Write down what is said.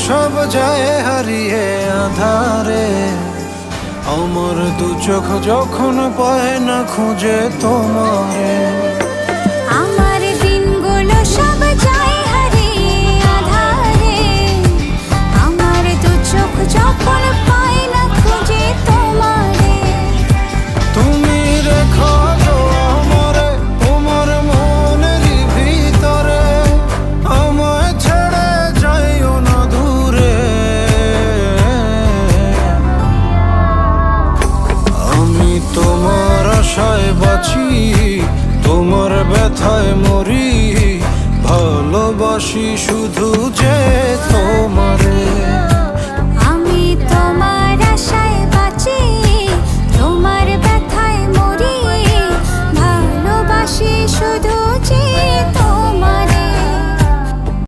সব যায় হারিয়ে আধারে, আমার দু চোখ যখন পায় না খুঁজে তোমারে। আমার দিনগুলো সব যায় হারিয়ে আঁধারে, আমার দু চোখ যখন পায় না খুঁজে তোমারে। তুমি রেখো গো আমারে তোমার মনেরই ভিতরে, আমায় ছেড়ে যাইও না দূরে। আমি তোমার আশায় বাঁচি, তোমার ব্যথায় মরি, ভালোবাসি শুধু যে তোমার।